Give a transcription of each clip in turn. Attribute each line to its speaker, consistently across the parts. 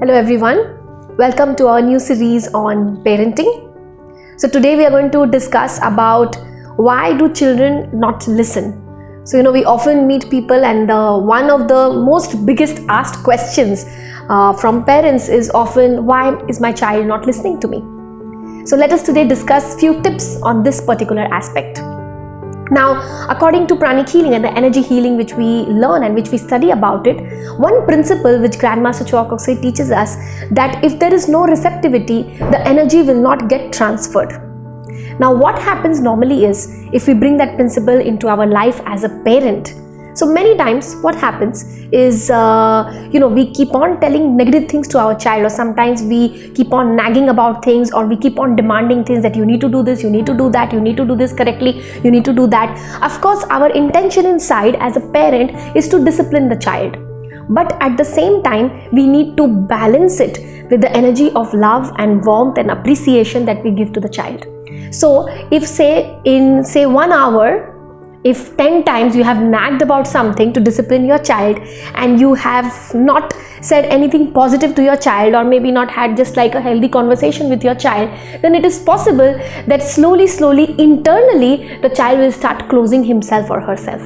Speaker 1: Hello everyone, welcome to our new series on parenting. So today we are going to discuss about why do children not listen. So we often meet people and one of the most biggest asked questions from parents is often, why is my child not listening to me? So let us today discuss few tips on this particular aspect. Now, according to pranic healing and the energy healing which we learn and which we study about it, one principle which Grandmaster Choksei teaches us that if there is no receptivity, the energy will not get transferred. Now, what happens normally is if we bring that principle into our life as a parent, so many times what happens is, we keep on telling negative things to our child, or sometimes we keep on nagging about things, or we keep on demanding things that you need to do this, you need to do that, you need to do this correctly, you need to do that. Of course, our intention inside as a parent is to discipline the child. But at the same time, we need to balance it with the energy of love and warmth and appreciation that we give to the child. So if in 1 hour, if 10 times you have nagged about something to discipline your child and you have not said anything positive to your child, or maybe not had just like a healthy conversation with your child, then it is possible that slowly, internally, the child will start closing himself or herself.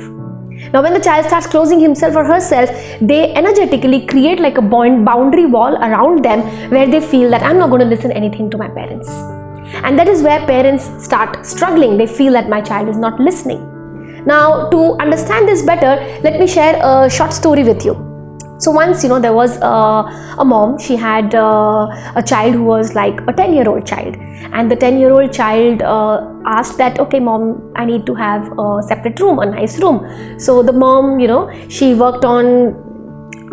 Speaker 1: Now, when the child starts closing himself or herself, they energetically create like a boundary wall around them where they feel that I'm not going to listen anything to my parents. And that is where parents start struggling. They feel that my child is not listening. Now, to understand this better, let me share a short story with you. So once, there was a mom. She had a child who was like a 10-year-old child, and the 10-year-old child asked that, okay mom, I need to have a separate room, a nice room. So the mom, she worked on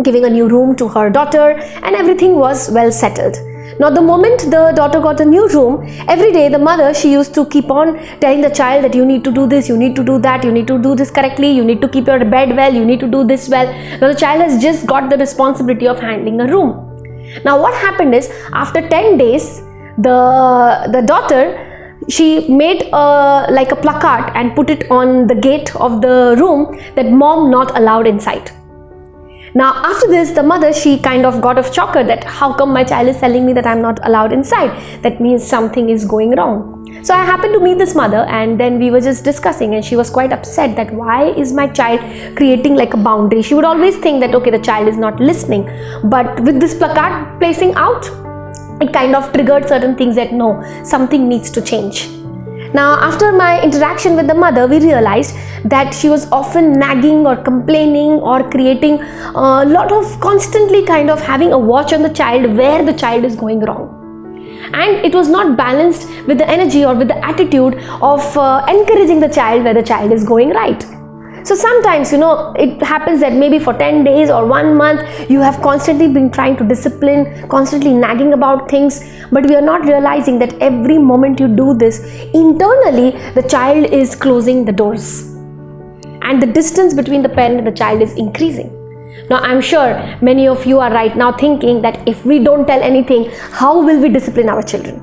Speaker 1: giving a new room to her daughter, and everything was well settled. Now, the moment the daughter got a new room, every day the mother, she used to keep on telling the child that you need to do this, you need to do that, you need to do this correctly, you need to keep your bed well, you need to do this well. Now, the child has just got the responsibility of handling a room. Now, what happened is, after 10 days, the daughter, she made like a placard and put it on the gate of the room that mom not allowed inside. Now, after this, the mother, she kind of got a shocker that how come my child is telling me that I'm not allowed inside? That means something is going wrong. So I happened to meet this mother, and then we were just discussing, and she was quite upset that why is my child creating like a boundary? She would always think that, okay, the child is not listening. But with this placard placing out, it kind of triggered certain things that no, something needs to change. Now, after my interaction with the mother, we realized that she was often nagging or complaining or creating a lot of constantly kind of having a watch on the child where the child is going wrong. And it was not balanced with the energy or with the attitude of encouraging the child where the child is going right. So sometimes, it happens that maybe for 10 days or 1 month, you have constantly been trying to discipline, constantly nagging about things, but we are not realizing that every moment you do this, internally, the child is closing the doors. And the distance between the parent and the child is increasing. Now, I'm sure many of you are right now thinking that if we don't tell anything, how will we discipline our children?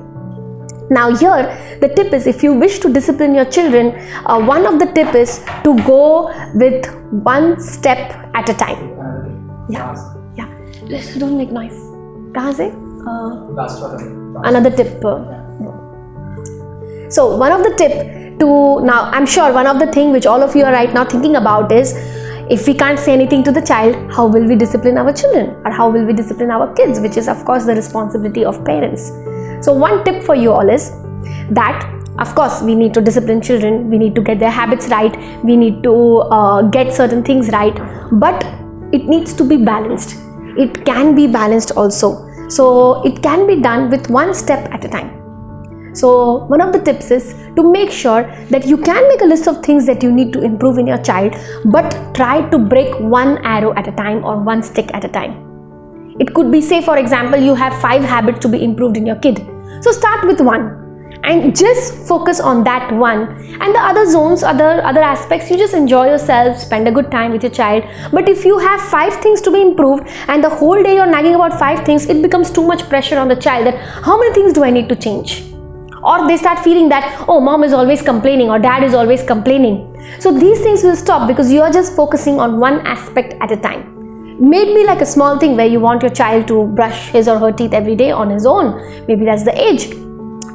Speaker 1: Now here, the tip is, if you wish to discipline your children, one of the tip is to go with one step at a time. Yeah. Just don't make noise. Kahan se? Another tip. So one of the tip now I'm sure one of the thing which all of you are right now thinking about is, if we can't say anything to the child, how will we discipline our children? Or how will we discipline our kids? Which is of course the responsibility of parents. So one tip for you all is that, of course, we need to discipline children, we need to get their habits right, we need to get certain things right, but it needs to be balanced. It can be balanced also. So it can be done with one step at a time. So one of the tips is to make sure that you can make a list of things that you need to improve in your child, but try to break one arrow at a time or one stick at a time. It could be, say for example, you have 5 habits to be improved in your kid. So start with one and just focus on that one, and the other zones, other aspects, you just enjoy yourself, spend a good time with your child. But if you have 5 things to be improved and the whole day you're nagging about 5 things, it becomes too much pressure on the child that how many things do I need to change? Or they start feeling that, oh, mom is always complaining or dad is always complaining. So these things will stop because you are just focusing on one aspect at a time. Maybe like a small thing where you want your child to brush his or her teeth every day on his own. Maybe that's the age.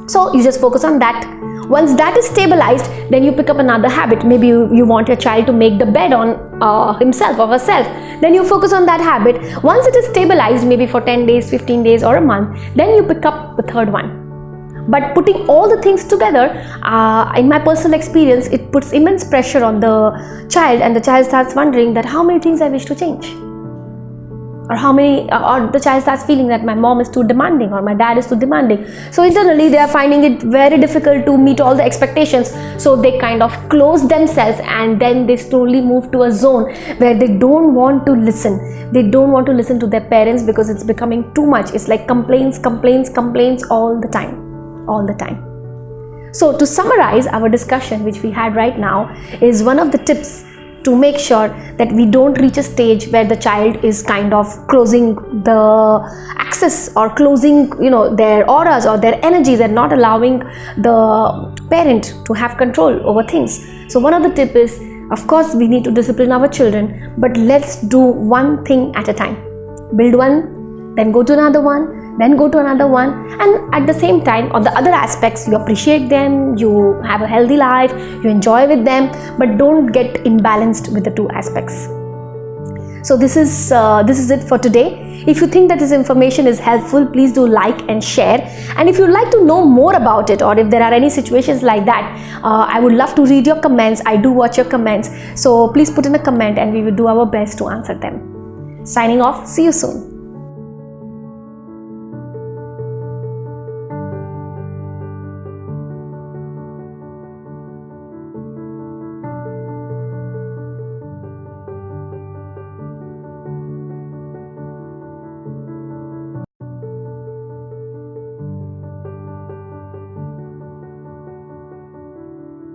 Speaker 1: So you just focus on that. Once that is stabilized, then you pick up another habit. Maybe you want your child to make the bed on himself or herself. Then you focus on that habit. Once it is stabilized, maybe for 10 days, 15 days or a month, then you pick up the third one. But putting all the things together, in my personal experience, it puts immense pressure on the child, and the child starts wondering that how many things I wish to change. Or the child starts feeling that my mom is too demanding or my dad is too demanding. So internally they are finding it very difficult to meet all the expectations. So they kind of close themselves, and then they slowly move to a zone where they don't want to listen. They don't want to listen to their parents because it's becoming too much. It's like complaints all the time. So to summarize our discussion which we had right now, is one of the tips to make sure that we don't reach a stage where the child is kind of closing the access or closing their auras or their energies and not allowing the parent to have control over things. So one of the tip is, of course, we need to discipline our children, but let's do one thing at a time. Build one, then go to another one, then go to another one, and at the same time, on the other aspects, you appreciate them, you have a healthy life, you enjoy with them, but don't get imbalanced with the two aspects. So this is it for today. If you think that this information is helpful, please do like and share. And if you'd like to know more about it, or if there are any situations like that, I would love to read your comments. I do watch your comments. So please put in a comment and we will do our best to answer them. Signing off. See you soon.